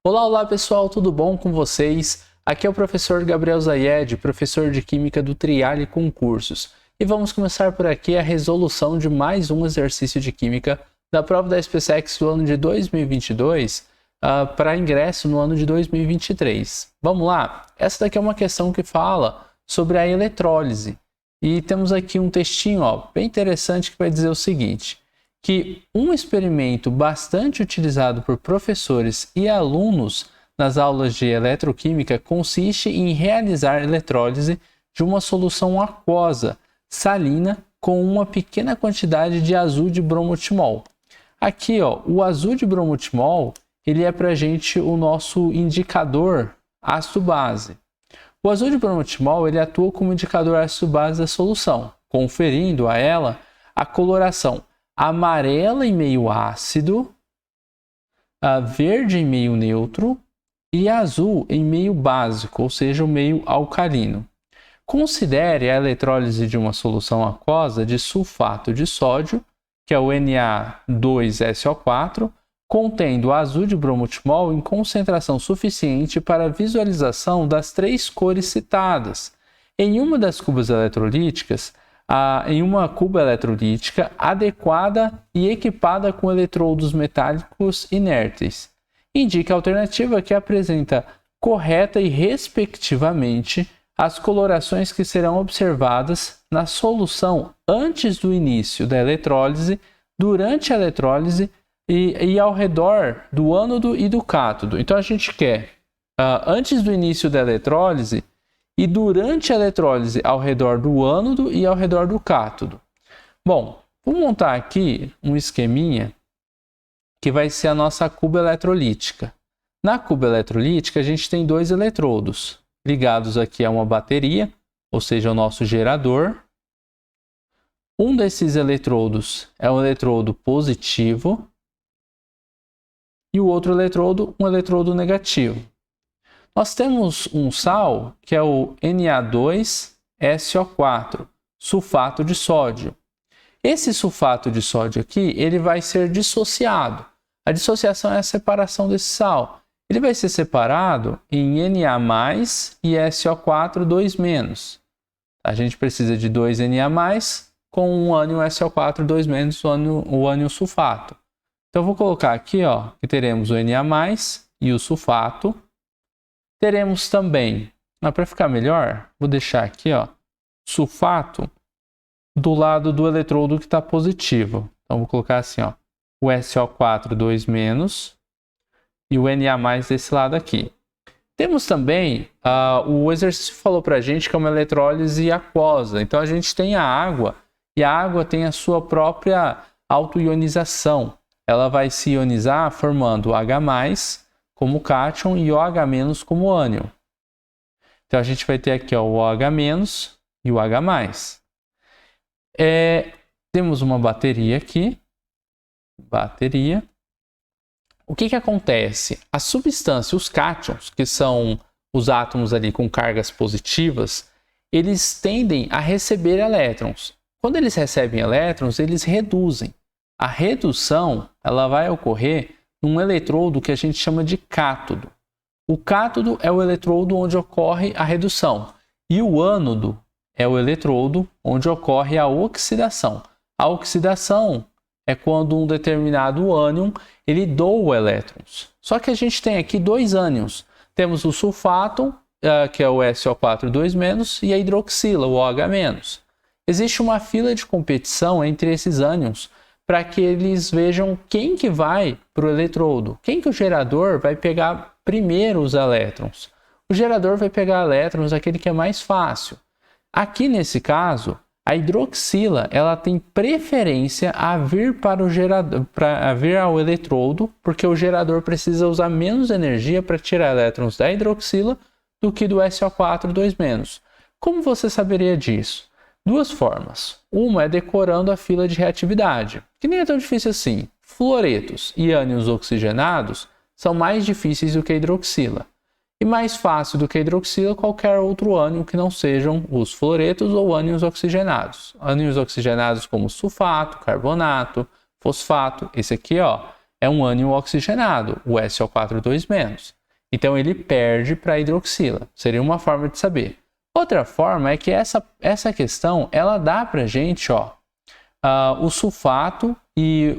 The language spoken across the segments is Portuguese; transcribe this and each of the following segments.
Olá, olá pessoal, tudo bom com vocês? Aqui é o professor Gabriel Zayed, professor de Química do Triale Concursos. E vamos começar por aqui a resolução de mais um exercício de Química da prova da SpaceX do ano de 2022 para ingresso no ano de 2023. Vamos lá? Essa daqui é uma questão que fala sobre a eletrólise. E temos aqui um textinho bem interessante que vai dizer o seguinte, que um experimento bastante utilizado por professores e alunos nas aulas de eletroquímica consiste em realizar eletrólise de uma solução aquosa salina com uma pequena quantidade de azul de bromotimol. Aqui, o azul de bromotimol, ele é para a gente o nosso indicador ácido-base. O azul de bromotimol, ele atua como indicador ácido-base da solução, conferindo a ela a coloração amarela em meio ácido, verde em meio neutro e azul em meio básico, ou seja, o meio alcalino. Considere a eletrólise de uma solução aquosa de sulfato de sódio, que é o Na2SO4, contendo azul de bromotimol em concentração suficiente para a visualização das três cores citadas. Em uma das cubas eletrolíticas, em uma cuba eletrolítica adequada e equipada com eletrodos metálicos inertes. Indique a alternativa que apresenta correta e, respectivamente, as colorações que serão observadas na solução antes do início da eletrólise, durante a eletrólise e ao redor do ânodo e do cátodo. Então a gente quer, antes do início da eletrólise, e durante a eletrólise ao redor do ânodo e ao redor do cátodo. Bom, vou montar aqui um esqueminha que vai ser a nossa cuba eletrolítica. Na cuba eletrolítica a gente tem dois eletrodos ligados aqui a uma bateria, ou seja, o nosso gerador. Um desses eletrodos é um eletrodo positivo e o outro eletrodo, um eletrodo negativo. Nós temos um sal que é o Na2SO4, sulfato de sódio. Esse sulfato de sódio aqui, ele vai ser dissociado. A dissociação é a separação desse sal. Ele vai ser separado em Na+ e SO4 2-. A gente precisa de 2 Na+ com um ânion SO4 2-, o ânion sulfato. Então eu vou colocar aqui, que teremos o Na+ e o sulfato. Teremos também, para ficar melhor, vou deixar aqui, sulfato do lado do eletrodo que está positivo. Então, vou colocar assim, o SO4 2- e o Na+ desse lado aqui. Temos também, o exercício falou para a gente que é uma eletrólise aquosa. Então, a gente tem a água, e a água tem a sua própria autoionização. Ela vai se ionizar formando H+, como cátion e OH- como ânion. Então a gente vai ter aqui o OH- e o H+. Temos uma bateria aqui. Bateria. O que acontece? A substância, os cátions, que são os átomos ali com cargas positivas, eles tendem a receber elétrons. Quando eles recebem elétrons, eles reduzem. A redução ela vai ocorrer num eletrodo que a gente chama de cátodo. O cátodo é o eletrodo onde ocorre a redução e o ânodo é o eletrodo onde ocorre a oxidação. A oxidação é quando um determinado ânion ele doa elétrons. Só que a gente tem aqui dois ânions. Temos o sulfato, que é o SO4 2-, e a hidroxila, o OH-. Existe uma fila de competição entre esses ânions para que eles vejam quem que vai para o eletrodo. Quem que o gerador vai pegar primeiro os elétrons. O gerador vai pegar elétrons aquele que é mais fácil. Aqui nesse caso, a hidroxila ela tem preferência a vir para o gerador, a vir ao eletrodo, porque o gerador precisa usar menos energia para tirar elétrons da hidroxila do que do SO4 2-. Como você saberia disso? Duas formas. Uma é decorando a fila de reatividade, que nem é tão difícil assim. Fluoretos e ânions oxigenados são mais difíceis do que a hidroxila. E mais fácil do que a hidroxila qualquer outro ânion que não sejam os fluoretos ou ânions oxigenados. Ânions oxigenados como sulfato, carbonato, fosfato. Esse aqui é um ânion oxigenado, o SO4 2-. Então ele perde para a hidroxila. Seria uma forma de saber. Outra forma é que essa questão ela dá para a gente o sulfato e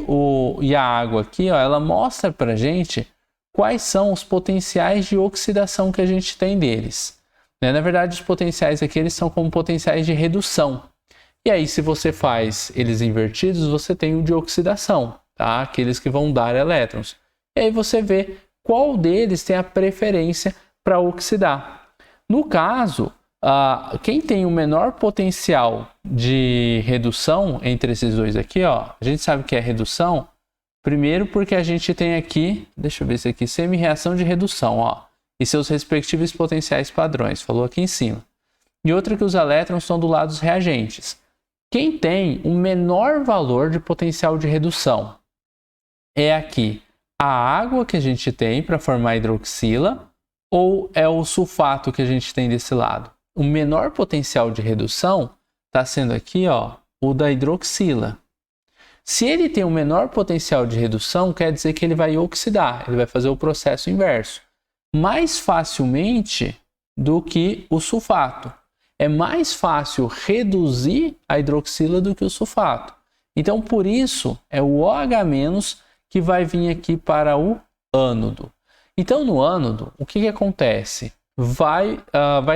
a água aqui, ela mostra para a gente quais são os potenciais de oxidação que a gente tem deles. Na verdade, os potenciais aqui eles são como potenciais de redução. E aí, se você faz eles invertidos, você tem o de oxidação, tá? Aqueles que vão dar elétrons. E aí você vê qual deles tem a preferência para oxidar. No caso, quem tem o menor potencial de redução entre esses dois aqui, a gente sabe que é redução, primeiro porque a gente tem aqui, deixa eu ver isso aqui, semi-reação de redução, e seus respectivos potenciais padrões, falou aqui em cima. E outra que os elétrons estão do lado dos reagentes. Quem tem o menor valor de potencial de redução é aqui a água que a gente tem para formar a hidroxila ou é o sulfato que a gente tem desse lado? O menor potencial de redução está sendo aqui o da hidroxila. Se ele tem o menor potencial de redução, quer dizer que ele vai oxidar, ele vai fazer o processo inverso mais facilmente do que o sulfato. É mais fácil reduzir a hidroxila do que o sulfato. Então, por isso, é o OH- que vai vir aqui para o ânodo. Então, no ânodo, o que acontece? Vai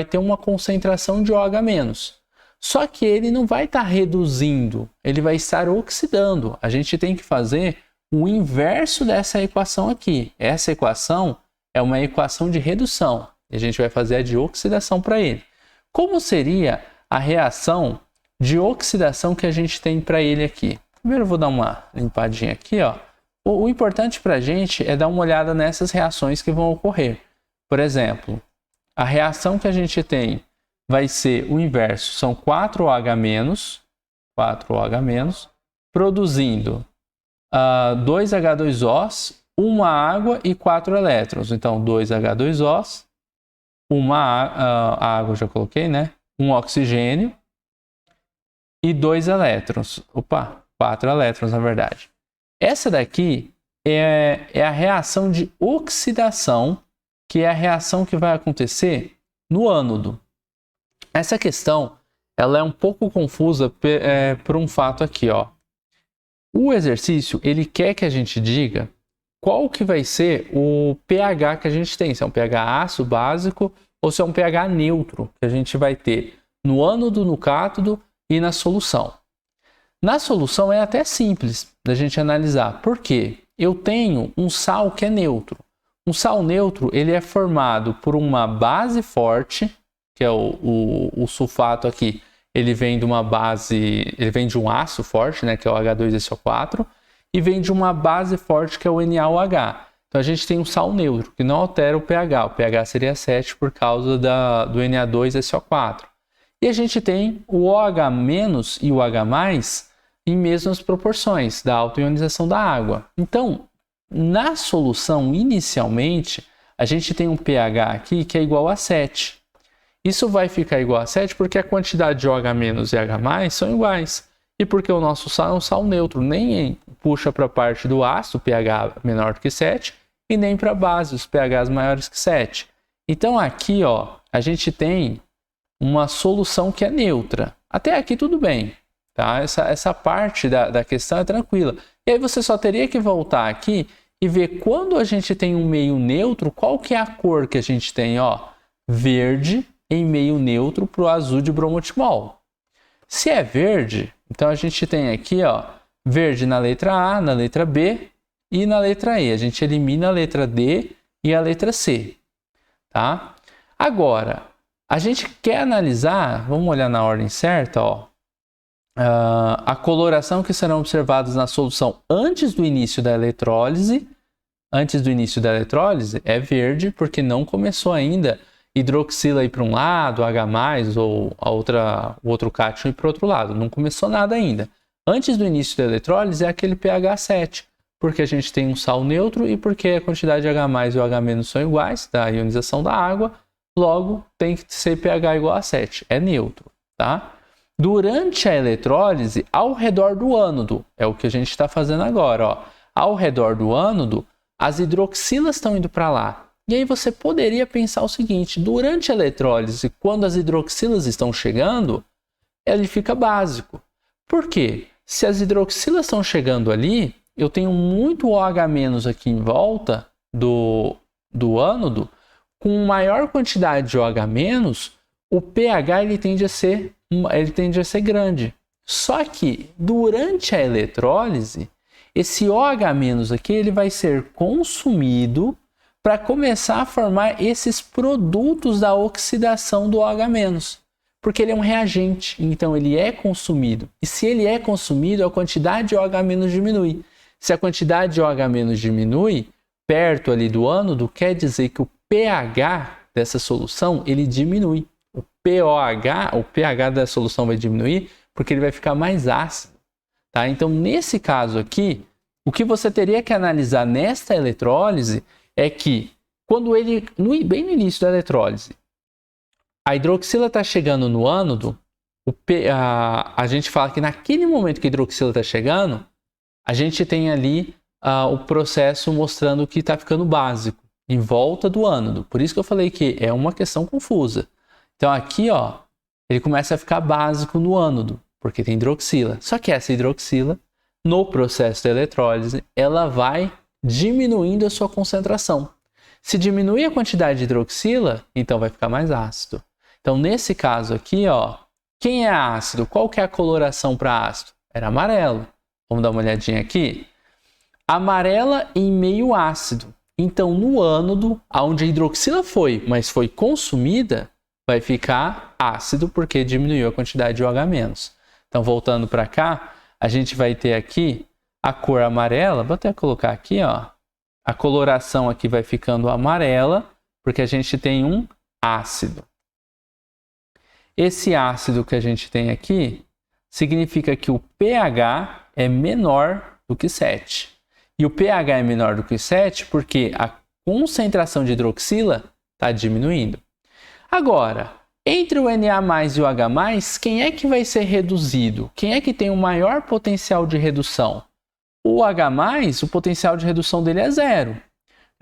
ter uma concentração de OH-. Só que ele não vai estar reduzindo, ele vai estar oxidando. A gente tem que fazer o inverso dessa equação aqui. Essa equação é uma equação de redução. E a gente vai fazer a de oxidação para ele. Como seria a reação de oxidação que a gente tem para ele aqui? Primeiro eu vou dar uma limpadinha aqui. O importante para a gente é dar uma olhada nessas reações que vão ocorrer. Por exemplo, a reação que a gente tem vai ser o inverso. São 4OH-, produzindo 2 H2Os, uma água e 4 elétrons. Então, 2 H2Os, a água já coloquei, né? Um oxigênio e 2 elétrons. 4 elétrons, na verdade. Essa daqui é a reação de oxidação, que é a reação que vai acontecer no ânodo. Essa questão ela é um pouco confusa por um fato aqui. O exercício ele quer que a gente diga qual que vai ser o pH que a gente tem, se é um pH ácido, básico, ou se é um pH neutro, que a gente vai ter no ânodo, no cátodo e na solução. Na solução é até simples da gente analisar, porque eu tenho um sal que é neutro. Um sal neutro ele é formado por uma base forte, que é o sulfato aqui, ele vem de uma base, ele vem de um ácido forte, né, que é o H2SO4, e vem de uma base forte que é o NaOH. Então a gente tem um sal neutro, que não altera o pH. O pH seria 7 por causa do Na2SO4. E a gente tem o OH- e o H+, em mesmas proporções da autoionização da água. Então, na solução, inicialmente, a gente tem um pH aqui que é igual a 7. Isso vai ficar igual a 7 porque a quantidade de OH- e H+ são iguais. E porque o nosso sal é um sal neutro, nem puxa para a parte do ácido, pH menor do que 7, e nem para a base, os pHs maiores que 7. Então aqui a gente tem uma solução que é neutra. Até aqui tudo bem, tá? Essa parte da questão é tranquila. E aí você só teria que voltar aqui e ver quando a gente tem um meio neutro, qual que é a cor que a gente tem? Verde em meio neutro para o azul de bromotimol. Se é verde, então a gente tem aqui verde na letra A, na letra B e na letra E. A gente elimina a letra D e a letra C. Tá? Agora, a gente quer analisar, vamos olhar na ordem certa, a coloração que serão observadas na solução antes do início da eletrólise. Antes do início da eletrólise é verde, porque não começou ainda hidroxila ir para um lado, H+, ou o outro cátion ir para o outro lado. Não começou nada ainda. Antes do início da eletrólise é aquele pH 7, porque a gente tem um sal neutro e porque a quantidade de H+ e o H- são iguais, da ionização da água, logo tem que ser pH igual a 7, é neutro, tá? Durante a eletrólise, ao redor do ânodo, é o que a gente está fazendo agora, ao redor do ânodo, as hidroxilas estão indo para lá. E aí você poderia pensar o seguinte, durante a elettrólise, quando as hidroxilas estão chegando, ele fica básico. Por quê? Se as hidroxilas estão chegando ali, eu tenho muito OH- aqui em volta do ânodo, com maior quantidade de OH-, o pH ele tende a ser grande. Só que durante a eletrólise, esse OH- aqui ele vai ser consumido para começar a formar esses produtos da oxidação do OH-, porque ele é um reagente, então ele é consumido. E se ele é consumido, a quantidade de OH- diminui. Se a quantidade de OH- diminui, perto ali do ânodo, quer dizer que o pH dessa solução ele diminui. O pH da solução vai diminuir porque ele vai ficar mais ácido. Tá? Então, nesse caso aqui, o que você teria que analisar nesta eletrólise é que, quando ele, bem no início da eletrólise, a hidroxila está chegando no ânodo, a gente fala que naquele momento que a hidroxila está chegando, a gente tem ali o processo mostrando que está ficando básico, em volta do ânodo. Por isso que eu falei que é uma questão confusa. Então aqui, ó, ele começa a ficar básico no ânodo, porque tem hidroxila. Só que essa hidroxila, no processo da eletrólise, ela vai diminuindo a sua concentração. Se diminuir a quantidade de hidroxila, então vai ficar mais ácido. Então, nesse caso aqui, ó, quem é ácido? Qual que é a coloração para ácido? Era amarelo. Vamos dar uma olhadinha aqui. Amarela em meio ácido. Então, no ânodo, onde a hidroxila foi, mas foi consumida, vai ficar ácido porque diminuiu a quantidade de OH-. Então, voltando para cá, a gente vai ter aqui a cor amarela. Vou até colocar aqui, ó. A coloração aqui vai ficando amarela porque a gente tem um ácido. Esse ácido que a gente tem aqui significa que o pH é menor do que 7. E o pH é menor do que 7 porque a concentração de hidroxila está diminuindo. Agora, entre o Na+ e o H+, quem é que vai ser reduzido? Quem é que tem o maior potencial de redução? O H+, o potencial de redução dele é 0.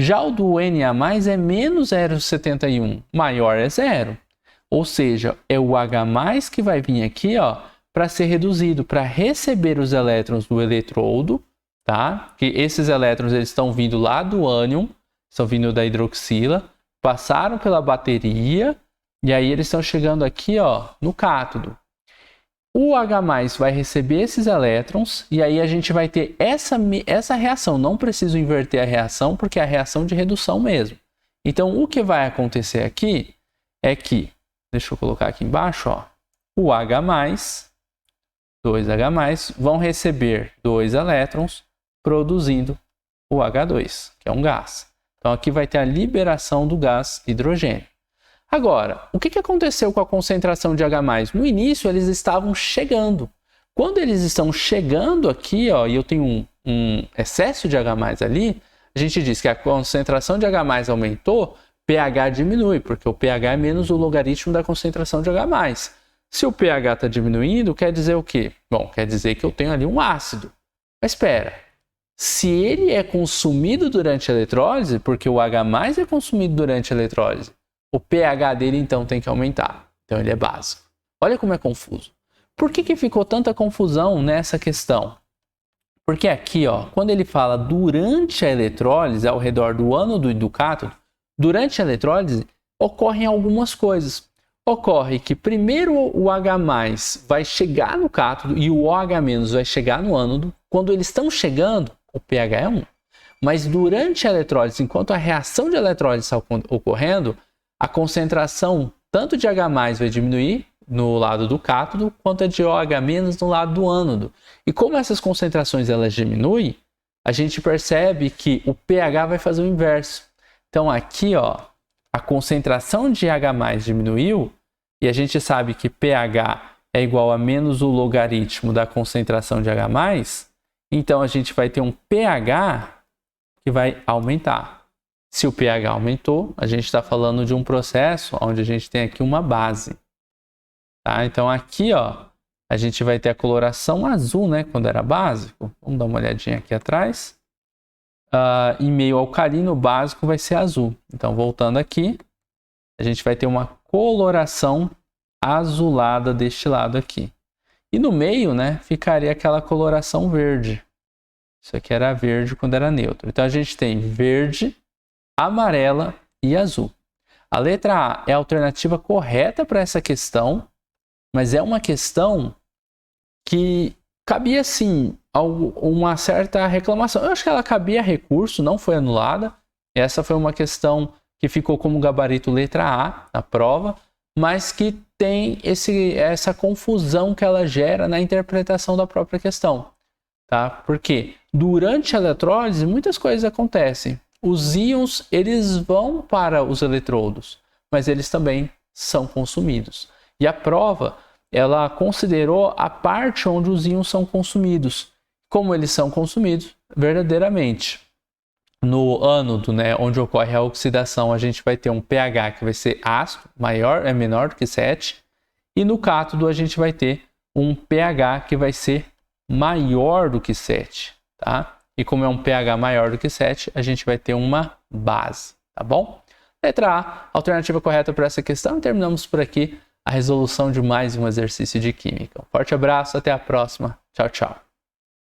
Já o do Na+ é menos 0,71, maior é 0. Ou seja, é o H+ que vai vir aqui para ser reduzido, para receber os elétrons do eletrodo, tá? Que esses elétrons eles estão vindo lá do ânion, estão vindo da hidroxila, passaram pela bateria e aí eles estão chegando aqui no cátodo. O H+ vai receber esses elétrons e aí a gente vai ter essa reação. Não preciso inverter a reação porque é a reação de redução mesmo. Então, o que vai acontecer aqui é que, deixa eu colocar aqui embaixo, o H+, 2H+, vão receber 2 elétrons produzindo o H2, que é um gás. Então, aqui vai ter a liberação do gás hidrogênio. Agora, o que aconteceu com a concentração de H+? No início, eles estavam chegando. Quando eles estão chegando aqui, e eu tenho um excesso de H+ ali, a gente diz que a concentração de H+ aumentou, pH diminui, porque o pH é menos o logaritmo da concentração de H+. Se o pH está diminuindo, quer dizer o quê? Bom, quer dizer que eu tenho ali um ácido. Mas espera, se ele é consumido durante a eletrólise, porque o H+ é consumido durante a eletrólise, o pH dele, então, tem que aumentar. Então, ele é básico. Olha como é confuso. Por que ficou tanta confusão nessa questão? Porque aqui, quando ele fala durante a eletrólise, ao redor do ânodo e do cátodo, durante a eletrólise, ocorrem algumas coisas. Ocorre que primeiro o H+ vai chegar no cátodo e o OH- vai chegar no ânodo. Quando eles estão chegando, o pH é 1. Mas durante a eletrólise, enquanto a reação de eletrólise está ocorrendo, a concentração tanto de H+ vai diminuir no lado do cátodo, quanto a de OH- no lado do ânodo. E como essas concentrações elas diminuem, a gente percebe que o pH vai fazer o inverso. Então aqui, a concentração de H+ diminuiu, e a gente sabe que pH é igual a menos o logaritmo da concentração de H+, então a gente vai ter um pH que vai aumentar. Se o pH aumentou, a gente está falando de um processo onde a gente tem aqui uma base. Tá? Então aqui, a gente vai ter a coloração azul, né, quando era básico. Vamos dar uma olhadinha aqui atrás. em meio alcalino básico vai ser azul. Então, voltando aqui, a gente vai ter uma coloração azulada deste lado aqui. E no meio, né, ficaria aquela coloração verde. Isso aqui era verde quando era neutro. Então, a gente tem verde, amarela e azul. A letra A é a alternativa correta para essa questão, mas é uma questão que cabia, sim, uma certa reclamação. Eu acho que ela cabia recurso, não foi anulada. Essa foi uma questão que ficou como gabarito letra A na prova, mas que tem essa confusão que ela gera na interpretação da própria questão. Tá? Porque durante a eletrólise muitas coisas acontecem. Os íons eles vão para os eletrodos, mas eles também são consumidos. E a prova ela considerou a parte onde os íons são consumidos. Como eles são consumidos verdadeiramente. No ânodo, né, onde ocorre a oxidação, a gente vai ter um pH que vai ser ácido, menor do que 7. E no cátodo a gente vai ter um pH que vai ser maior do que 7. Tá? E como é um pH maior do que 7, a gente vai ter uma base. Tá bom? Letra A, alternativa correta para essa questão. E terminamos por aqui a resolução de mais um exercício de química. Um forte abraço, até a próxima. Tchau, tchau.